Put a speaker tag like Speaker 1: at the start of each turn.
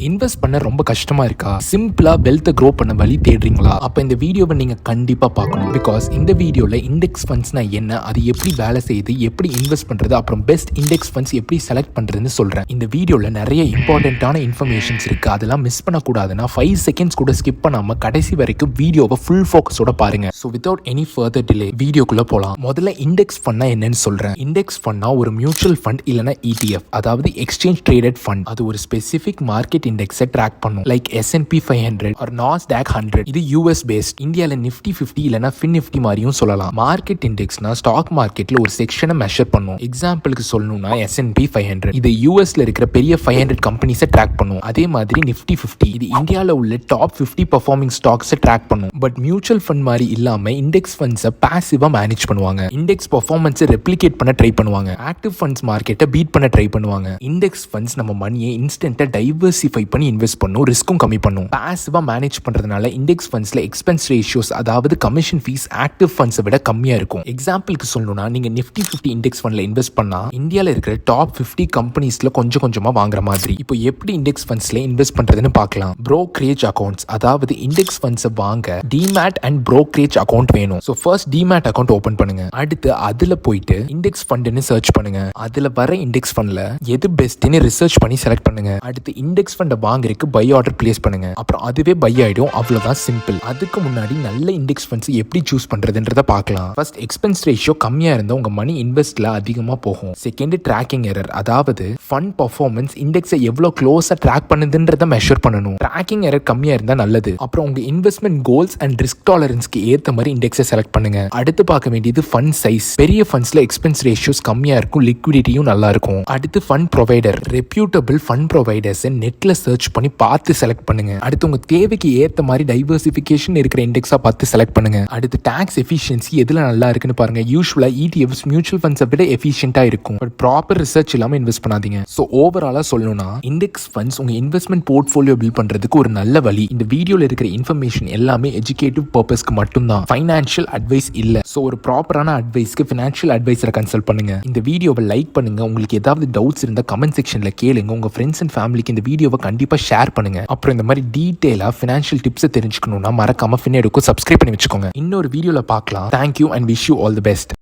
Speaker 1: Invest பண்ண ரொம்ப கஷ்டமா இருக்கா? சிம்பிளா வெல்த் க்ரோ பண்ண வழி தேடுறீங்களா? அப்ப இந்த வீடியோவை நீங்க கண்டிப்பா பார்க்கணும். பிகாஸ் இந்த வீடியோல இண்டெக்ஸ் ஃபண்ட்ஸ்னா என்ன, அது எப்படி வேலை செய்யுது, எப்படி இன்வெஸ்ட் பண்றது, அப்புறம் பெஸ்ட் இண்டெக்ஸ் ஃபண்ட்ஸ் எப்படி செலக்ட் பண்றதுன்னு சொல்றேன். இந்த வீடியோல நிறைய இம்பார்ட்டன்டான இன்ஃபர்மேஷன்ஸ் இருக்கு. அதெல்லாம் மிஸ் பண்ணக்கூடாதுன்னா 5 செகண்ட்ஸ் கூட ஸ்கிப் பண்ணாம கடைசி வரைக்கும் வீடியோவை ஃபுல் ஃபோக்கஸோட பாருங்க. So without any further delay வீடியோக்குள்ள போலாம். முதல்ல இண்டெக்ஸ் ஃபண்ட்னா என்னன்னு சொல்றேன். இண்டெக்ஸ் ஃபண்ட்னா ஒரு மியூச்சுவல் ஃபண்ட் இல்லனா ETF, அதாவது எக்ஸ்சேஞ்ச் ட்ரேடட் ஃபண்ட். அது ஒரு ஸ்பெசிபிக் மார்க்கெட் இண்டெக்ஸை ட்ராக் பண்ணும். Like S&P 500 or NASDAQ 100. இது US பேஸ்ட். இந்தியால நிஃப்டி 50 இல்லனா ஃபின் நிஃப்டி மாதிரியும் சொல்லலாம். மார்க்கெட் இண்டெக்ஸ்னா ஸ்டாக் மார்க்கெட்ல ஒரு செக்ஷனை மெஷர் பண்ணும். எக்ஸாம்பிளுக்கு சொல்லணும்னா S&P 500 இது USல இருக்கிற பெரிய 500 கம்பெனிஸை ட்ராக் பண்ணும். அதே மாதிரி நிஃப்டி 50 இது இந்தியால உள்ள டாப் 50 பெர்ஃபார்மிங் ஸ்டாக்ஸை ட்ராக் பண்ணும். பட் மியூச்சுவல் ஃபண்ட் மாதிரி இல்லாம இண்டெக்ஸ் ஃபண்ட்ஸை பாசிவா மேனேஜ் பண்ணுவாங்க. இண்டெக்ஸ் பெர்ஃபார்மன்ஸை ரெப்ளிகேட் பண்ண ட்ரை பண்ணுவாங்க. ஆக்டிவ் ஃபண்ட்ஸ் மார்க்கெட்டை பீட் பண்ண ட்ரை பண்ணுவாங்க. இண்டெக்ஸ் ஃபண்ட்ஸ் நம்ம மணியை இன்ஸ்டன்ட்டா டைவர்சிஃபை பண்ணி இன்வெஸ்ட் பண்ணும், ரிஸ்க்கும் கம்மி பண்ணும். பாசிவா மேனேஜ் பண்றதுனால இண்டெக்ஸ் ஃபண்ட்ஸ்ல எக்ஸ்பென்ஸ் ரேஷியோஸ், அதாவது கமிஷன் ஃபீஸ் ஆக்டிவ் ஃபண்ட்ஸை விட கம்மியா இருக்கும். எக்ஸாம்பிளுக்கு சொல்லணும்னா நீங்க நிஃப்டி 50 இண்டெக்ஸ் ஃபண்ட்ல இன்வெஸ்ட் பண்ணா இந்தியால இருக்கிற டாப் 50 கம்பெனிஸ்ல கொஞ்சம் கொஞ்சமா வாங்குற மாதிரி. இப்போ எப்படி இண்டெக்ஸ் ஃபண்ட்ஸ்ல இன்வெஸ்ட் பண்றதுன்னு பார்க்கலாம். ப்ரோக்கரேஜ் அக்கௌண்ட்ஸ், அதாவது இண்டெக்ஸ் ஃபண்ட்ஸை வாங்க டிமேட் அண்ட் ப்ரோக்கரேஜ் அக்கௌண்ட் வேணும். So first demat account open பண்ணுங்க. அடுத்து அதுல போயிட்டு இண்டெக்ஸ் ஃபண்ட்னு சர்ச் பண்ணுங்க. அதுல வர இண்டெக்ஸ் ஃபண்ட்ல எது பெஸ்ட்னு ரிசர்ச் பண்ணி செலக்ட் பண்ணுங்க. அடுத்து இண்டெக்ஸ் ஃபண்டை வாங்குறதுக்கு பை ஆர்டர் பிளேஸ் பண்ணுங்க. அப்புறம் அதுவே பை ஆயிடும். அவ்வளவுதான், சிம்பிள். அதுக்கு முன்னாடி நல்ல இண்டெக்ஸ் ஃபண்ட்ஸ் எப்படி சூஸ் பண்றதுன்றத பார்க்கலாம். ஃபர்ஸ்ட் எக்ஸ்பென்ஸ் ரேஷியோ கம்மியா இருந்தா உங்க மணி இன்வெஸ்ட்ல அதிகமா போகும். செகண்ட் ட்ராக்கிங் எரர், அதாவது ஃபண்ட் பர்ஃபார்மன்ஸ் இண்டெக்ஸை எவ்வளவு க்ளோஸா ட்ராக் பண்ணுதுன்றத மெஷர் பண்ணணும். ட்ராக்கிங் எரர் கம்மியா இருந்தா நல்லது. அப்புறம் உங்க இன்வெஸ்ட்மெண்ட் கோல்ஸ் அண்ட் ரிஸ்க் டாலரன்ஸ்க்கு ஏத்த மாதிரி இண்டெக்ஸை செலக்ட் பண்ணுங்க. அடுத்து பார்க்க வேண்டியது ஃபண்ட் சைஸ். பெரிய ஃபண்ட்ஸ்ல எக்ஸ்பென்ஸ் ரேஷியோஸ் கம்மியா இருக்கும், லிக்விடிட்டியும் நல்லா இருக்கும். அடுத்து fund provider. Reputable fund providers நெட்ல சர்ச் பண்ணி பார்த்து செலக்ட் பண்ணுங்க. அடுத்து உங்க தேவைக்கு ஏத்த மாதிரி டைவர்சிஃபிகேஷன் இருக்கிற இண்டெக்ஸா பார்த்து செலக்ட் பண்ணுங்க. அடுத்து டாக்ஸ் எஃபிஷியன்சி எதுல நல்லா இருக்குன்னு பாருங்க. யூசுவலா ETFs மியூச்சுவல் ஃபண்ட்ஸை விட எஃபிஷியன்ட்டா இருக்கும். பட் ப்ராப்பர் ரிசர்ச் இல்லாம இன்வெஸ்ட் பண்ணாதீங்க. சோ ஓவராலா சொல்லணும்னா இண்டெக்ஸ் ஃபண்ட்ஸ் உங்க இன்வெஸ்ட்மெண்ட் போர்ட்ஃபோலியோ பில்ட் பண்றதுக்கு ஒரு நல்ல வழி. இந்த வீடியோல இருக்கிற இன்ஃபர்மேஷன் எல்லாமே எஜுகேட்டிவ் பர்பஸ்க்கு மட்டும்தான், ஃபைனான்ஷியல் அட்வைஸ் இல்ல. சோ ஒரு ப்ராப்பரான அட்வைஸ்க்கு ஃபினான்ஷியல் அட்வைசரை கன்சல்ட் பண்ணுங்க. இந்த வீடியோவை லைக் பண்ணுங்க. உங்களுக்கு ஏதாவது டவுட்ஸ் இருந்தா கமெண்ட் செக்ஷன்ல கேளுங்க. உங்க ஃப்ரெண்ட்ஸ் அண்ட் ஃபேமிலிக்கு இந்த வீடியோவை கண்டிப்பா ஷேர் பண்ணுங்க. அப்புறம் இந்த மாதிரி டீடைலா ஃபினான்ஷியல் டிப்ஸை தெரிஞ்சுக்கணும்னா மறக்காம ஃபினேடுக்கு சப்ஸ்கிரைப் பண்ணி வச்சுக்கோங்க. இன்னொரு வீடியோல பார்க்கலாம். Thank you and wish you all the best.